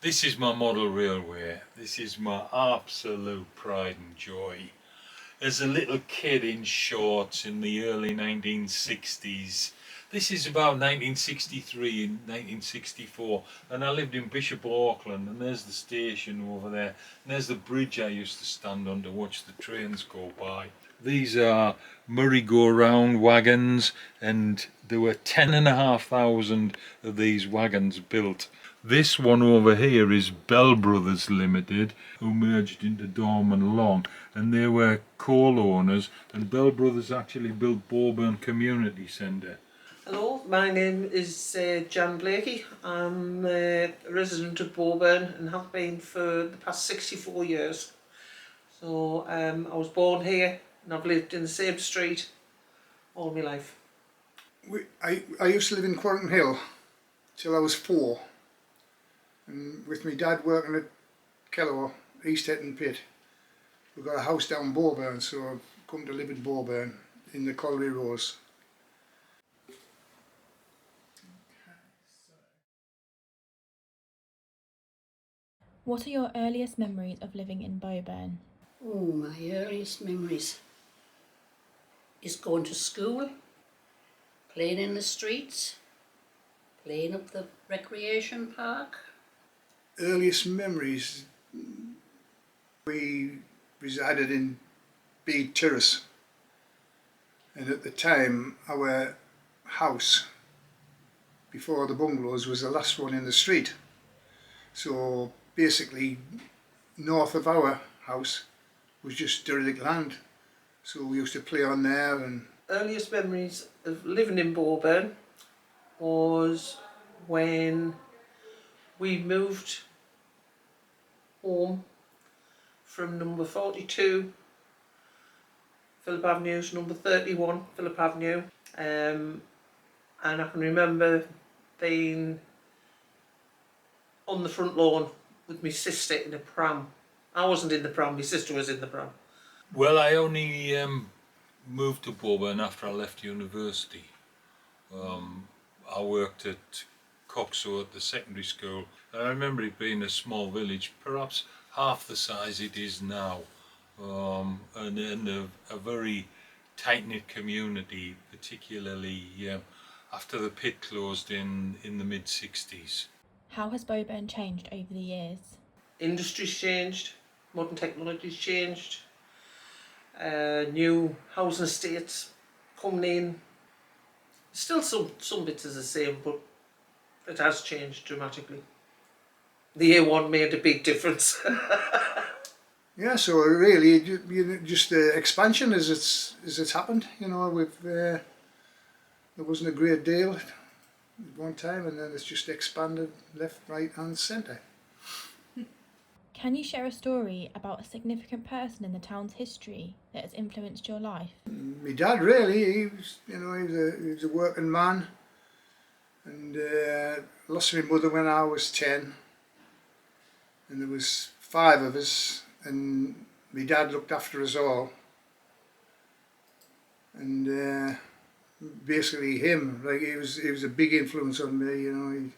This is my model railway. This is my absolute pride and joy. As a little kid in shorts in the early 1960s, this is about 1963 and 1964, and I lived in Bishop Auckland, and there's the station over there, and there's the bridge I used to stand on to watch the trains go by. These are merry-go-round wagons, and there were 10,500 of these wagons built. This one over here is Bell Brothers Limited, who merged into Dorman Long, and they were coal owners, and Bell Brothers actually built Bowburn Community Centre. Hello, my name is Jan Blakey. I'm a resident of Bowburn and have been for the past 64 years. So I was born here and I've lived in the same street all my life. I used to live in Quarrington Hill till I was 4, and with my dad working at Kellow, East Hetton Pit, we got a house down Bowburn, so I've come to live in Bowburn in the Colliery Rose. What are your earliest memories of living in Bowburn? Oh, my earliest memories is going to school, playing in the streets, playing up the recreation park. Earliest memories, we resided in Bede Terrace, and at the time our house before the bungalows was the last one in the street, so basically north of our house was just derelict land, so we used to play on there. And Earliest memories of living in Bowburn was when we moved home from number 42 Phillip Avenue to number 31 Phillip Avenue, and I can remember being on the front lawn with my sister in a pram. I wasn't in the pram, my sister was in the pram. Well, I only moved to Bowburn after I left university. I worked at Coxo at the secondary school. I remember it being a small village, perhaps half the size it is now, and a very tight-knit community, particularly after the pit closed in the mid-60s. How has Bowburn changed over the years? Industry's changed, modern technology's changed, new housing estates coming in. Still some bits is the same, but it has changed dramatically. The A1 made a big difference. yeah, so really just the expansion as it's happened. You know, there wasn't a great deal at one time, and then it's just expanded left, right and centre. Can you share a story about a significant person in the town's history that has influenced your life? My dad, really, he was a working man, and lost my mother when I was 10, and there was 5 of us, and my dad looked after us all, and basically him, like he was a big influence on me, you know,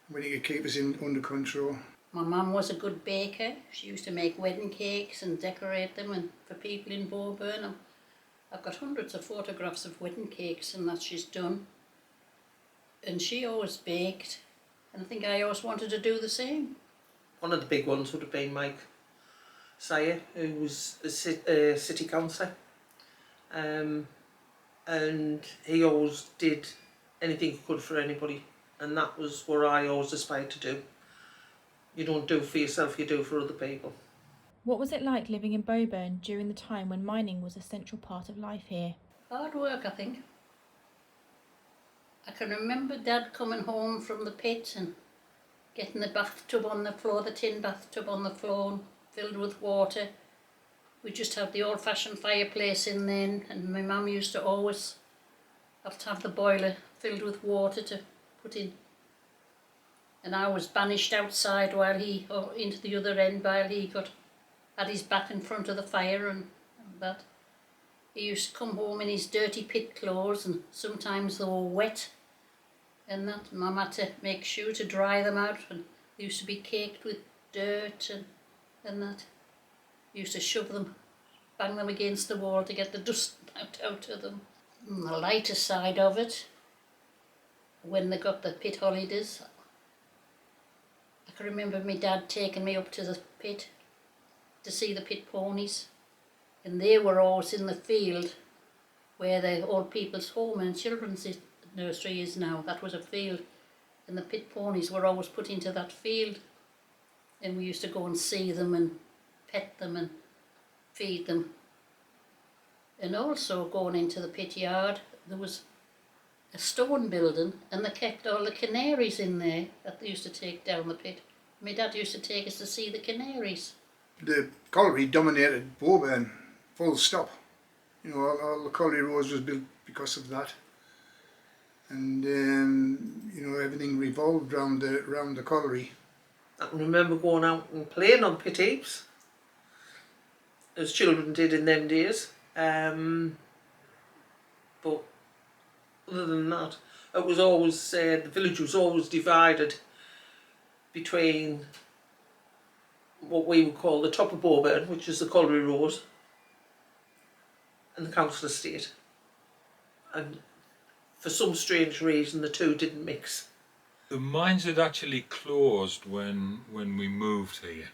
when he could keep us under control. My mum was a good baker. She used to make wedding cakes and decorate them and for people in Bowburn. I've got hundreds of photographs of wedding cakes and that she's done. And she always baked, and I think I always wanted to do the same. One of the big ones would have been Mike Sayer, who was a city councillor, and he always did anything he could for anybody, and that was what I always aspired to do. You don't do for yourself, you do for other people. What was it like living in Bowburn during the time when mining was a central part of life here? Hard work, I think. I can remember Dad coming home from the pit and getting the bathtub on the floor, the tin bathtub on the floor, filled with water. We just had the old-fashioned fireplace in then, and my mum used to always have to have the boiler filled with water to put in. And I was banished outside or into the other end while he had his back in front of the fire and that. He used to come home in his dirty pit clothes, and sometimes they were wet, and that Mum had to make sure to dry them out, and They used to be caked with dirt and that. Used to shove them, bang them against the wall to get the dust out of them. And the lighter side of it, when they got the pit holidays, I can remember my dad taking me up to the pit to see the pit ponies, and they were always in the field where the old people's home and children's nursery is now. That was a field, and the pit ponies were always put into that field, and we used to go and see them and pet them and feed them. And also going into the pit yard, there was a stone building, and they kept all the canaries in there that they used to take down the pit. My dad used to take us to see the canaries. The colliery dominated Bowburn, full stop. You know, all the colliery roads was built because of that. And you know, everything revolved around the colliery. I can remember going out and playing on pit heaps, as children did in them days. But other than that, it was always the village was always divided between what we would call the top of Bowburn, which is the colliery road, and the council estate. And for some strange reason, the two didn't mix. The mines had actually closed when we moved here,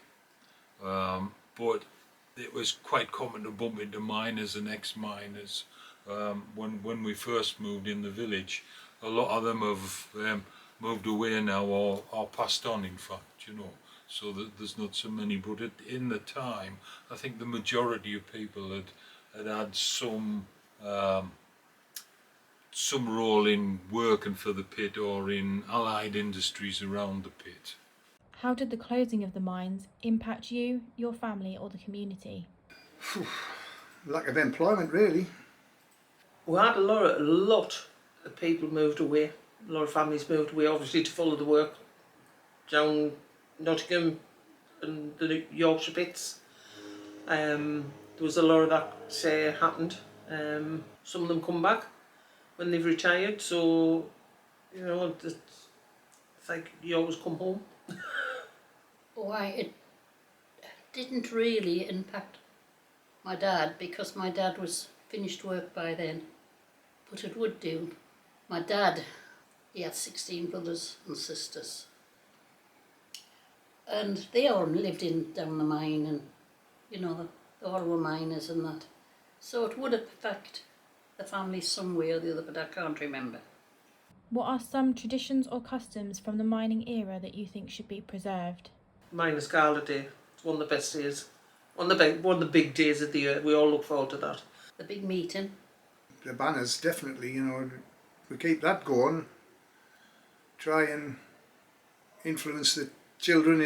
but it was quite common to bump into miners and ex-miners. When we first moved in the village, a lot of them have moved away now or passed on, in fact, you know, so that there's not so many. But in the time, I think the majority of people had some role in working for the pit or in allied industries around the pit. How did the closing of the mines impact you, your family, or the community? Lack of employment, really. We had a lot of people moved away. A lot of families moved away, obviously, to follow the work down Nottingham and the Yorkshire pits. There was a lot of that happened. Some of them come back when they've retired, so you know, it's like you always come home. Why, it didn't really impact my dad, because my dad was finished work by then, but it would do. My dad, he had 16 brothers and sisters, and they all lived down the mine, and you know, they all were miners and that, so it would affect the family some way or the other, but I can't remember. What are some traditions or customs from the mining era that you think should be preserved? Miners' Gala Day. It's one of the best days. One of the big days of the year. We all look forward to that. The big meeting. The banners, definitely, you know, we keep that going. Try and influence the children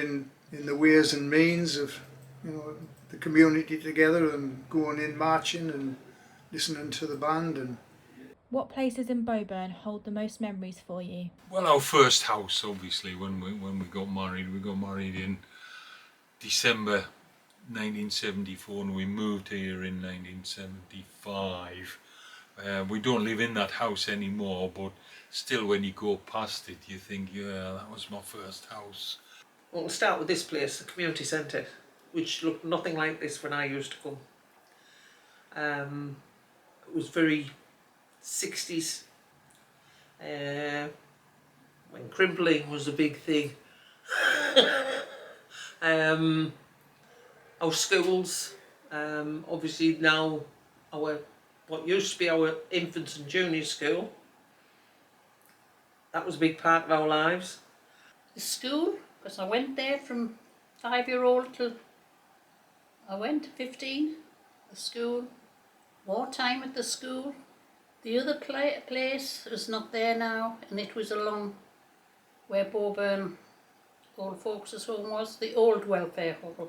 in the ways and means of, you know, the community together and going in marching and listening to the band. And What places in Bowburn hold the most memories for you? Well, our first house, obviously, when we got married in December 1974, and we moved here in 1975. We don't live in that house anymore, but still, when you go past it, you think, yeah, that was my first house. Well, we'll start with this place, the community centre, which looked nothing like this when I used to come. It was very 60s, when crimpling was a big thing. Our schools, obviously now what used to be our infants and junior school, that was a big part of our lives. The school, because I went there from 5-year-old till I went 15, the school, wartime at the school. The other place is not there now, and it was along where Bowburn Old Folks' Home was, the old welfare hall. There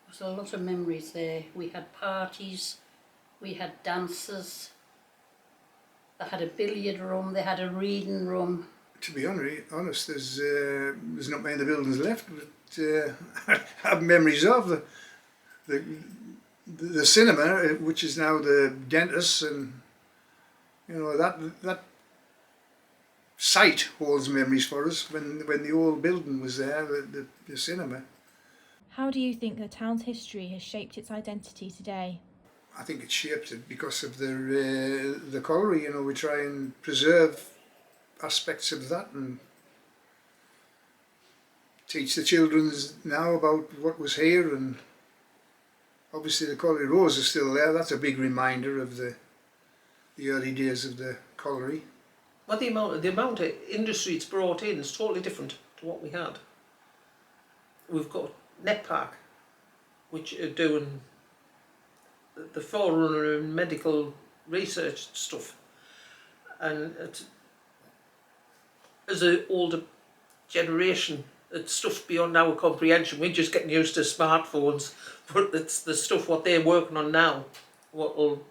was a lot of memories there. We had parties, we had dances, they had a billiard room, they had a reading room. to be honest, there's not many of the buildings left, but I have memories of the cinema, which is now the dentist, and you know that site holds memories for us when the old building was there, the cinema. How do you think the town's history has shaped its identity today? I think it shaped it because of the colliery. You know, we try and preserve aspects of that and teach the children now about what was here, and obviously the colliery rows are still there. That's a big reminder of the early days of the colliery. Well, the amount of industry it's brought in is totally different to what we had. We've got Net Park, which are doing the forerunner in medical research stuff, and as an older generation, it's stuff beyond our comprehension. We're just getting used to smartphones, but it's the stuff what they're working on now what will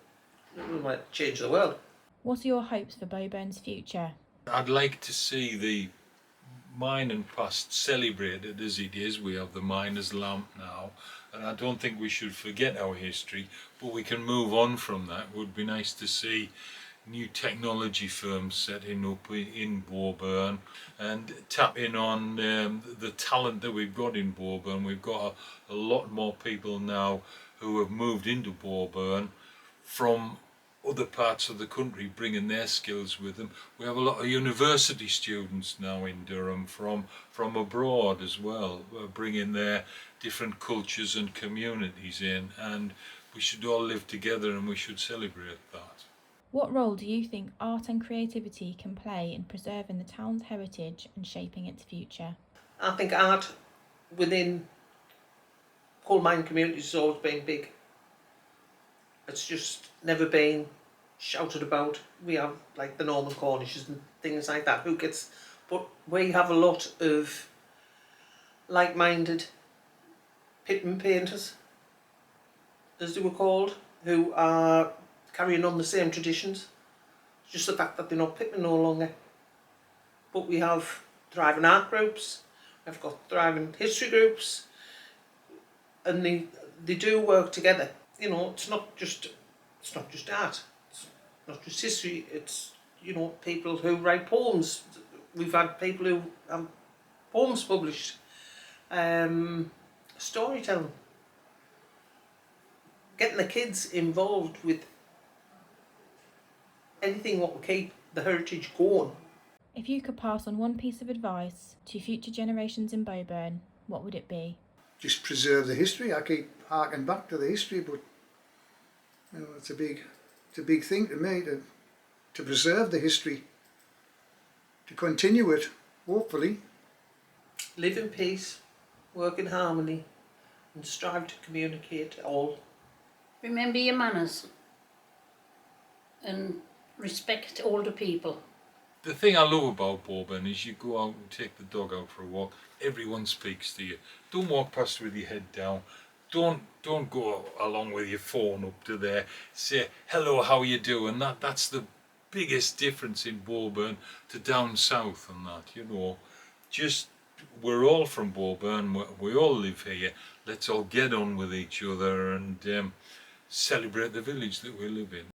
might change the world. What are your hopes for Bowburn's future? I'd like to see the mining past celebrated as it is. We have the miner's lamp now, and I don't think we should forget our history, but we can move on from that. It would be nice to see new technology firms setting up in Bowburn and tapping on the talent that we've got in Bowburn. We've got a lot more people now who have moved into Bowburn from other parts of the country, bringing their skills with them. We have a lot of university students now in Durham from abroad as well, bringing their different cultures and communities in, and we should all live together and we should celebrate that. What role do you think art and creativity can play in preserving the town's heritage and shaping its future? I think art within coal mine communities has always been big. It's just never been shouted about. We have like the Norman Cornishes and things like that. But we have a lot of like-minded pitman painters, as they were called, who are carrying on the same traditions. It's just the fact that they're not pitmen no longer. But we have thriving art groups, we've got thriving history groups, and they do work together. You know, it's not just art, it's not just history, it's, you know, people who write poems. We've had people who have poems published, storytelling, getting the kids involved with anything what will keep the heritage going. If you could pass on one piece of advice to future generations in Bowburn, what would it be? Just preserve the history. I keep harking back to the history, but you know, it's a big thing to me to preserve the history, to continue it, hopefully. Live in peace, work in harmony, and strive to communicate all. Remember your manners and respect older people. The thing I love about Bowburn is you go out and take the dog out for a walk, everyone speaks to you. Don't walk past with your head down. Don't go along with your phone up to there. Say, hello, how you doing? That's the biggest difference in Bowburn to down south and that, you know. Just, we're all from Bowburn, we all live here. Let's all get on with each other and celebrate the village that we live in.